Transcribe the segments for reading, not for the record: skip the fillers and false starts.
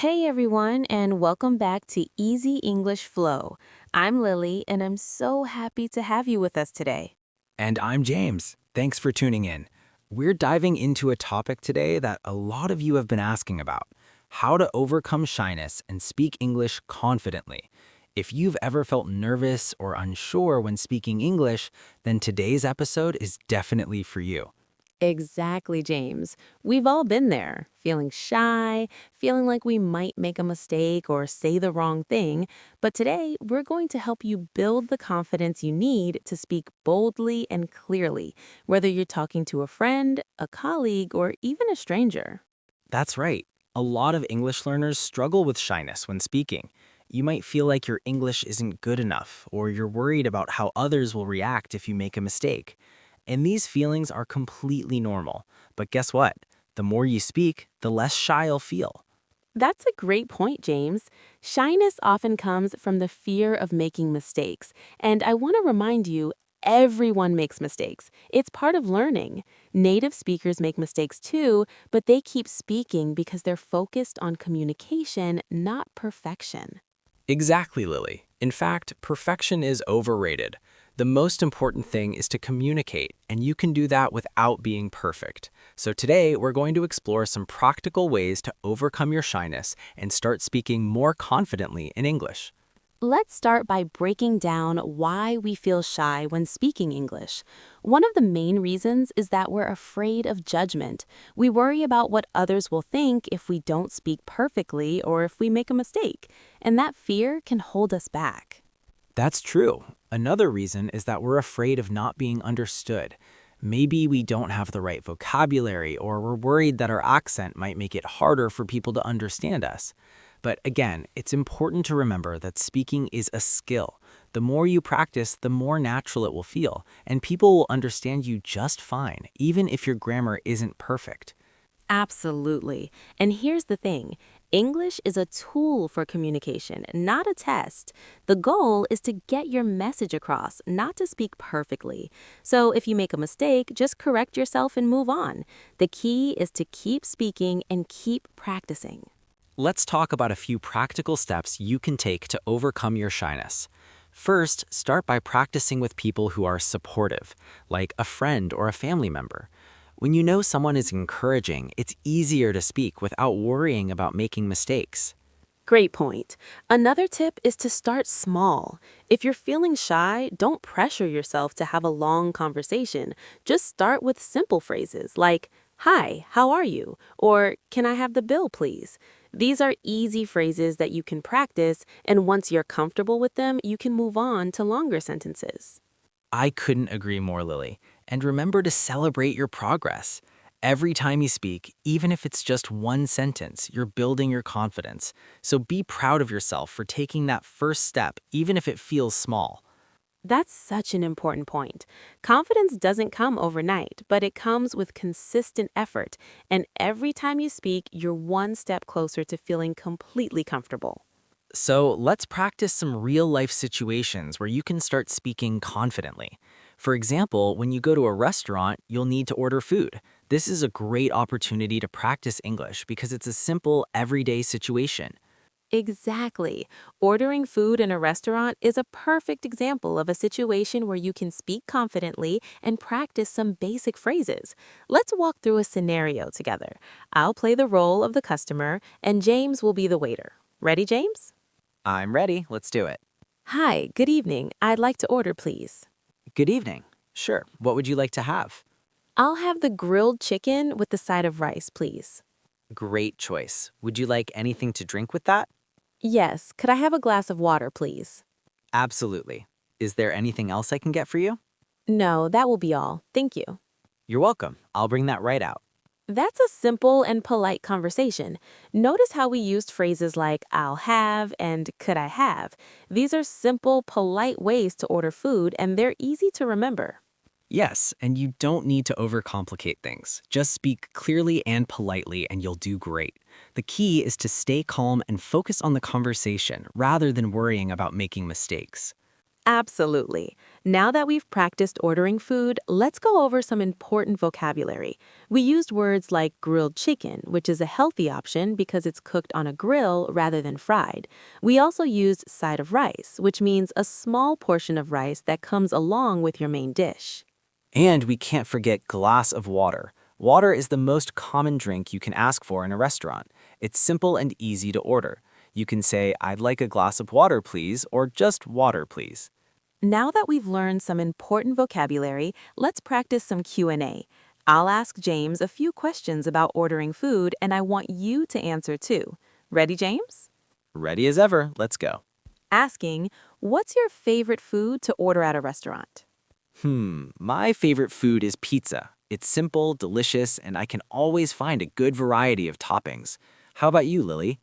Hey everyone, and welcome back to Easy English Flow. I'm Lily, and I'm so happy to have you with us today. And I'm James. Thanks for tuning in. We're diving into a topic today that a lot of you have been asking about: how to overcome shyness and speak English confidently. If you've ever felt nervous or unsure when speaking English, then today's episode is definitely for you. Exactly, James. We've all been there, feeling shy, feeling like we might make a mistake or say the wrong thing. But today, we're going to help you build the confidence you need to speak boldly and clearly, whether you're talking to a friend, a colleague, or even a stranger. That's right. A lot of English learners struggle with shyness when speaking. You might feel like your English isn't good enough, or you're worried about how others will react if you make a mistake. And these feelings are completely normal. But guess what? The more you speak, the less shy you'll feel. That's a great point, James. Shyness often comes from the fear of making mistakes. And I want to remind you, everyone makes mistakes. It's part of learning. Native speakers make mistakes too, but they keep speaking because they're focused on communication, not perfection. Exactly, Lily. In fact, perfection is overrated. The most important thing is to communicate, and you can do that without being perfect. So today, we're going to explore some practical ways to overcome your shyness and start speaking more confidently in English. Let's start by breaking down why we feel shy when speaking English. One of the main reasons is that we're afraid of judgment. We worry about what others will think if we don't speak perfectly or if we make a mistake, and that fear can hold us back. That's true. Another reason is that we're afraid of not being understood. Maybe we don't have the right vocabulary, or we're worried that our accent might make it harder for people to understand us. But again, it's important to remember that speaking is a skill. The more you practice, the more natural it will feel, and people will understand you just fine, even if your grammar isn't perfect. Absolutely. And here's the thing. English is a tool for communication, not a test. The goal is to get your message across, not to speak perfectly. So if you make a mistake, just correct yourself and move on. The key is to keep speaking and keep practicing. Let's talk about a few practical steps you can take to overcome your shyness. First, start by practicing with people who are supportive, like a friend or a family member. When you know someone is encouraging, it's easier to speak without worrying about making mistakes. Great point. Another tip is to start small. If you're feeling shy, don't pressure yourself to have a long conversation. Just start with simple phrases like, "Hi, how are you?" or "Can I have the bill, please?" These are easy phrases that you can practice, and once you're comfortable with them, you can move on to longer sentences. I couldn't agree more, Lily. And remember to celebrate your progress. Every time you speak, even if it's just one sentence, you're building your confidence. So be proud of yourself for taking that first step, even if it feels small. That's such an important point. Confidence doesn't come overnight, but it comes with consistent effort. And every time you speak, you're one step closer to feeling completely comfortable. So let's practice some real life situations where you can start speaking confidently. For example, when you go to a restaurant, you'll need to order food. This is a great opportunity to practice English because it's a simple, everyday situation. Exactly. Ordering food in a restaurant is a perfect example of a situation where you can speak confidently and practice some basic phrases. Let's walk through a scenario together. I'll play the role of the customer, and James will be the waiter. Ready, James? I'm ready. Let's do it. Hi, good evening. I'd like to order, please. Good evening. Sure. What would you like to have? I'll have the grilled chicken with the side of rice, please. Great choice. Would you like anything to drink with that? Yes, could I have a glass of water, please? Absolutely. Is there anything else I can get for you? No, that will be all. Thank you. You're welcome. I'll bring that right out. That's a simple and polite conversation. Notice how we used phrases like "I'll have" and "could I have." These are simple, polite ways to order food, and they're easy to remember. Yes, and you don't need to overcomplicate things. Just speak clearly and politely, and you'll do great. The key is to stay calm and focus on the conversation rather than worrying about making mistakes. Absolutely. Now that we've practiced ordering food, let's go over some important vocabulary. We used words like grilled chicken, which is a healthy option because it's cooked on a grill rather than fried. We also used side of rice, which means a small portion of rice that comes along with your main dish. And we can't forget glass of water. Water is the most common drink you can ask for in a restaurant. It's simple and easy to order. You can say, "I'd like a glass of water, please," or just "water, please." Now that we've learned some important vocabulary, let's practice some Q&A. I'll ask James a few questions about ordering food, and I want you to answer too. Ready, James? Ready as ever, let's go. Asking, what's your favorite food to order at a restaurant? My favorite food is pizza. It's simple, delicious, and I can always find a good variety of toppings. How about you, Lily?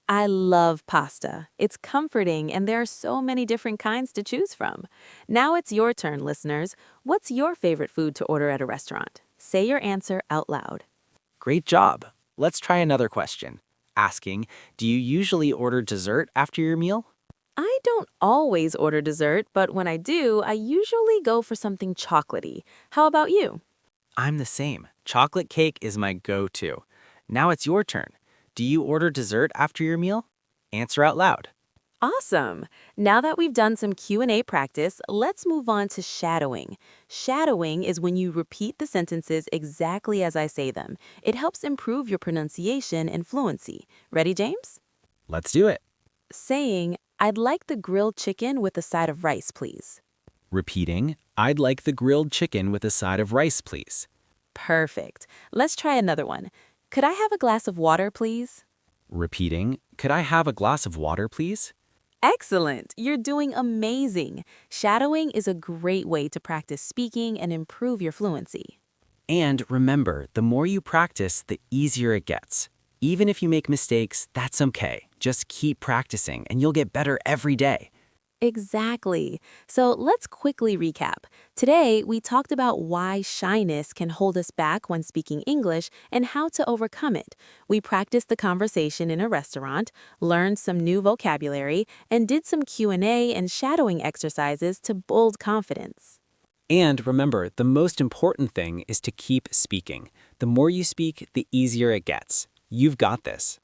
I love pasta. It's comforting, and there are so many different kinds to choose from. Now it's your turn, listeners. What's your favorite food to order at a restaurant? Say your answer out loud. Great job. Let's try another question. Asking, do you usually order dessert after your meal? I don't always order dessert, but when I do, I usually go for something chocolatey. How about you? I'm the same. Chocolate cake is my go-to. Now it's your turn. Do you order dessert after your meal? Answer out loud. Awesome. Now that we've done some Q&A practice, let's move on to shadowing. Shadowing is when you repeat the sentences exactly as I say them. It helps improve your pronunciation and fluency. Ready, James? Let's do it. Saying, I'd like the grilled chicken with a side of rice, please. Repeating, I'd like the grilled chicken with a side of rice, please. Perfect. Let's try another one. Could I have a glass of water, please? Repeating, could I have a glass of water, please? Excellent! You're doing amazing. Shadowing is a great way to practice speaking and improve your fluency. And remember, the more you practice, the easier it gets. Even if you make mistakes, that's okay. Just keep practicing and you'll get better every day. Exactly. So let's quickly recap. Today, we talked about why shyness can hold us back when speaking English and how to overcome it. We practiced the conversation in a restaurant, learned some new vocabulary, and did some Q&A and shadowing exercises to build confidence. And remember, the most important thing is to keep speaking. The more you speak, the easier it gets. You've got this.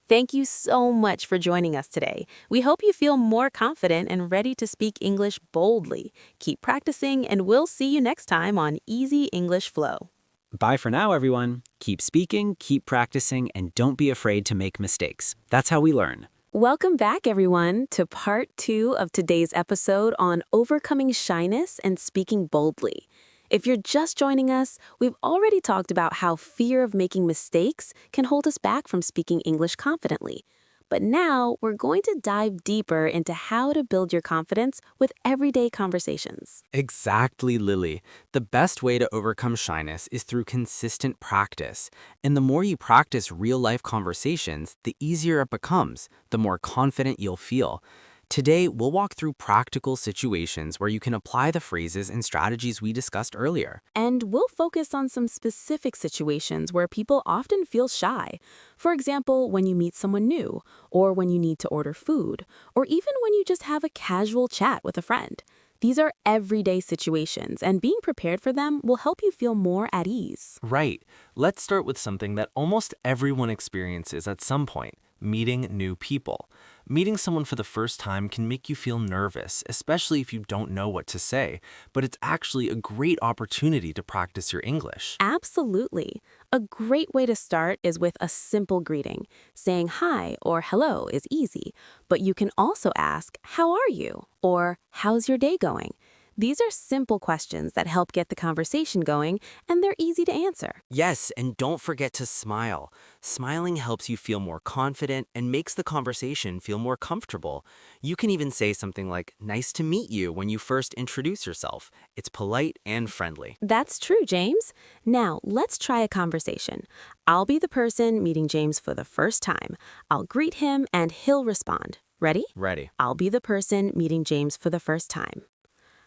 Thank you so much for joining us today. We hope you feel more confident and ready to speak English boldly. Keep practicing, and we'll see you next time on Easy English Flow. Bye for now, everyone. Keep speaking, keep practicing, and don't be afraid to make mistakes. That's how we learn. Welcome back, everyone, to part 2 of today's episode on overcoming shyness and speaking boldly. If you're just joining us, we've already talked about how fear of making mistakes can hold us back from speaking English confidently. But now we're going to dive deeper into how to build your confidence with everyday conversations. Exactly, Lily. The best way to overcome shyness is through consistent practice. And the more you practice real-life conversations, the easier it becomes, the more confident you'll feel. Today, we'll walk through practical situations where you can apply the phrases and strategies we discussed earlier. And we'll focus on some specific situations where people often feel shy. For example, when you meet someone new, or when you need to order food, or even when you just have a casual chat with a friend. These are everyday situations, and being prepared for them will help you feel more at ease. Right. Let's start with something that almost everyone experiences at some point: meeting new people. Meeting someone for the first time can make you feel nervous, especially if you don't know what to say, but it's actually a great opportunity to practice your English. Absolutely. A great way to start is with a simple greeting. Saying hi or hello is easy, but you can also ask, "How are you?" or "How's your day going?" These are simple questions that help get the conversation going, and they're easy to answer. Yes, and don't forget to smile. Smiling helps you feel more confident and makes the conversation feel more comfortable. You can even say something like, "Nice to meet you," when you first introduce yourself. It's polite and friendly. That's true, James. Now, let's try a conversation. I'll be the person meeting James for the first time. I'll greet him and he'll respond. Ready? Ready. I'll be the person meeting James for the first time.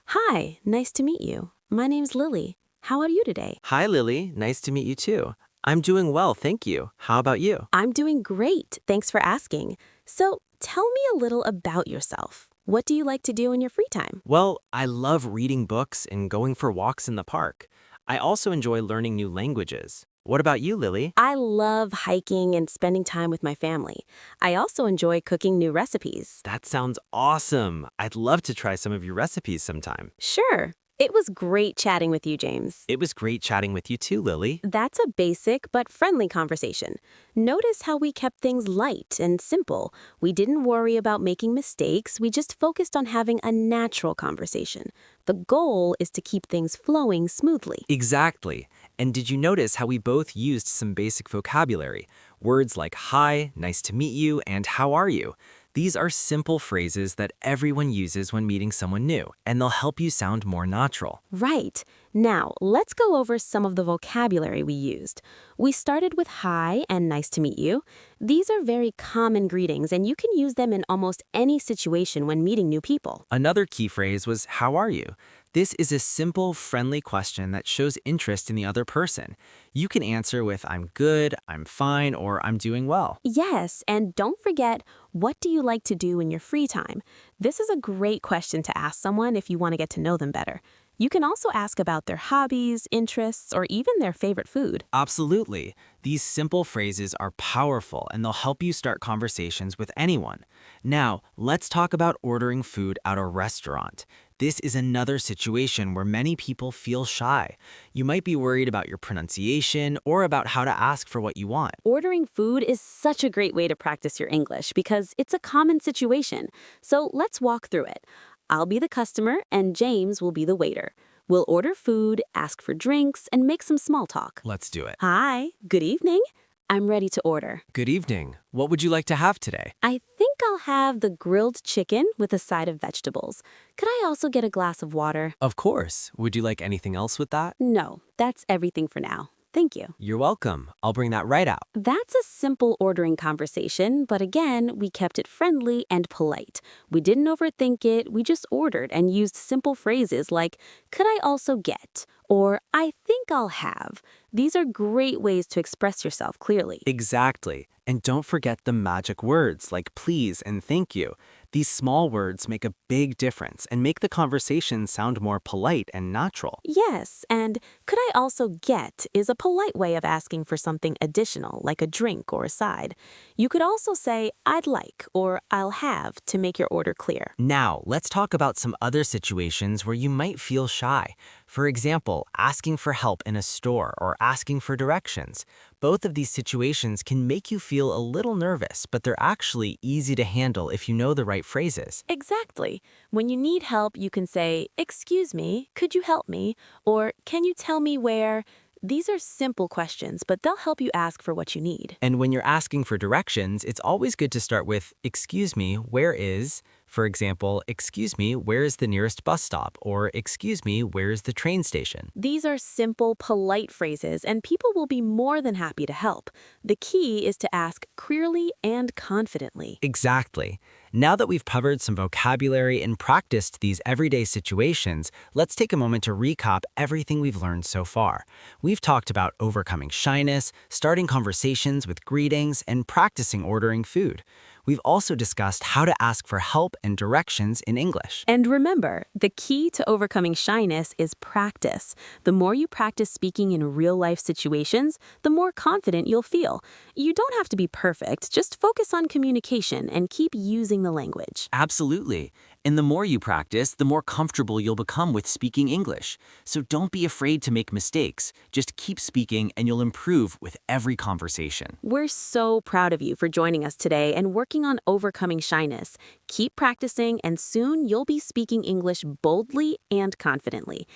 Hi, nice to meet you. My name's Lily. How are you today? Hi, Lily. Nice to meet you too. I'm doing well, thank you. How about you? I'm doing great. Thanks for asking. So, tell me a little about yourself. What do you like to do in your free time? Well, I love reading books and going for walks in the park. I also enjoy learning new languages. What about you, Lily? I love hiking and spending time with my family. I also enjoy cooking new recipes. That sounds awesome. I'd love to try some of your recipes sometime. Sure. It was great chatting with you, James. It was great chatting with you too, Lily. That's a basic but friendly conversation. Notice how we kept things light and simple. We didn't worry about making mistakes. We just focused on having a natural conversation. The goal is to keep things flowing smoothly. Exactly. And did you notice how we both used some basic vocabulary? Words like hi, nice to meet you, and how are you? These are simple phrases that everyone uses when meeting someone new, and they'll help you sound more natural. Right. Now, let's go over some of the vocabulary we used. We started with hi and nice to meet you. These are very common greetings, and you can use them in almost any situation when meeting new people. Another key phrase was how are you? This is a simple, friendly question that shows interest in the other person. You can answer with I'm good, I'm fine, or I'm doing well. Yes, and don't forget, what do you like to do in your free time? This is a great question to ask someone if you want to get to know them better. You can also ask about their hobbies, interests, or even their favorite food. Absolutely. These simple phrases are powerful and they'll help you start conversations with anyone. Now, let's talk about ordering food at a restaurant. This is another situation where many people feel shy. You might be worried about your pronunciation or about how to ask for what you want. Ordering food is such a great way to practice your English because it's a common situation. So let's walk through it. I'll be the customer and James will be the waiter. We'll order food, ask for drinks, and make some small talk. Let's do it. Hi, good evening. I'm ready to order. Good evening. What would you like to have today? I think I'll have the grilled chicken with a side of vegetables. Could I also get a glass of water? Of course. Would you like anything else with that? No, that's everything for now. Thank you. You're welcome. I'll bring that right out. That's a simple ordering conversation, but again, we kept it friendly and polite. We didn't overthink it, we just ordered and used simple phrases like, could I also get? Or, I think I'll have. These are great ways to express yourself clearly. Exactly. And don't forget the magic words like please and thank you. These small words make a big difference and make the conversation sound more polite and natural. Yes, and could I also get is a polite way of asking for something additional, like a drink or a side. You could also say, I'd like or I'll have to make your order clear. Now, let's talk about some other situations where you might feel shy. For example, asking for help in a store or asking for directions. Both of these situations can make you feel a little nervous, but they're actually easy to handle if you know the right phrases. Exactly. When you need help, you can say, excuse me, could you help me? Or can you tell me where? These are simple questions, but they'll help you ask for what you need. And when you're asking for directions, it's always good to start with, excuse me, where is? For example, excuse me, where is the nearest bus stop? Or excuse me, where is the train station? These are simple, polite phrases, and people will be more than happy to help. The key is to ask clearly and confidently. Exactly. Now that we've covered some vocabulary and practiced these everyday situations, let's take a moment to recap everything we've learned so far. We've talked about overcoming shyness, starting conversations with greetings, and practicing ordering food. We've also discussed how to ask for help and directions in English. And remember, the key to overcoming shyness is practice. The more you practice speaking in real-life situations, the more confident you'll feel. You don't have to be perfect, just focus on communication and keep using the language. Absolutely. And the more you practice, the more comfortable you'll become with speaking English. So don't be afraid to make mistakes. Just keep speaking and you'll improve with every conversation. We're so proud of you for joining us today and working on overcoming shyness. Keep practicing and soon you'll be speaking English boldly and confidently.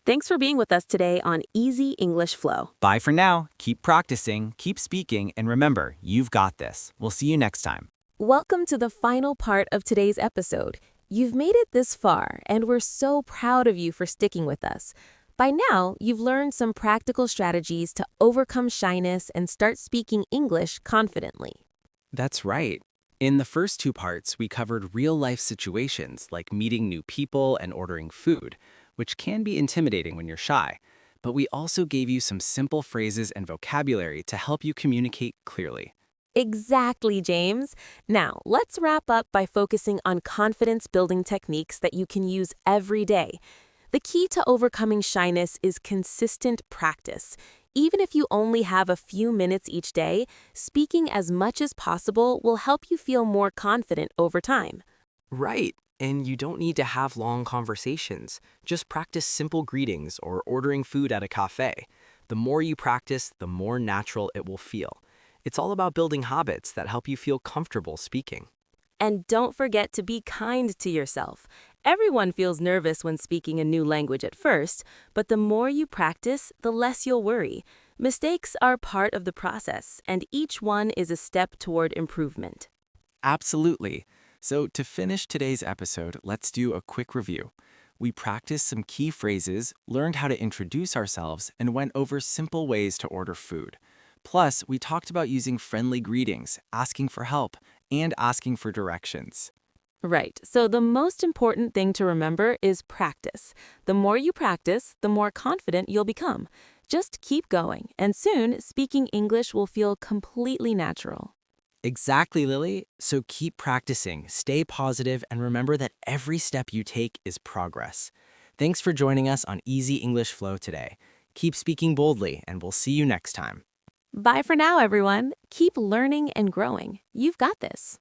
Thanks for being with us today on Easy English Flow. Bye for now. Keep practicing, keep speaking, and remember, you've got this. We'll see you next time. Welcome to the final part of today's episode. You've made it this far, and we're so proud of you for sticking with us. By now, you've learned some practical strategies to overcome shyness and start speaking English confidently. That's right. In the first two parts, we covered real-life situations like meeting new people and ordering food, which can be intimidating when you're shy. But we also gave you some simple phrases and vocabulary to help you communicate clearly. Exactly, James. Now, let's wrap up by focusing on confidence-building techniques that you can use every day. The key to overcoming shyness is consistent practice. Even if you only have a few minutes each day, speaking as much as possible will help you feel more confident over time. Right. And you don't need to have long conversations. Just practice simple greetings or ordering food at a cafe. The more you practice, the more natural it will feel. It's all about building habits that help you feel comfortable speaking. And don't forget to be kind to yourself. Everyone feels nervous when speaking a new language at first, but the more you practice, the less you'll worry. Mistakes are part of the process, and each one is a step toward improvement. Absolutely. So, to finish today's episode, let's do a quick review. We practiced some key phrases, learned how to introduce ourselves, and went over simple ways to order food. Plus, we talked about using friendly greetings, asking for help, and asking for directions. Right, so the most important thing to remember is practice. The more you practice, the more confident you'll become. Just keep going, and soon speaking English will feel completely natural. Exactly, Lily. So keep practicing, stay positive, and remember that every step you take is progress. Thanks for joining us on Easy English Flow today. Keep speaking boldly, and we'll see you next time. Bye for now, everyone. Keep learning and growing. You've got this.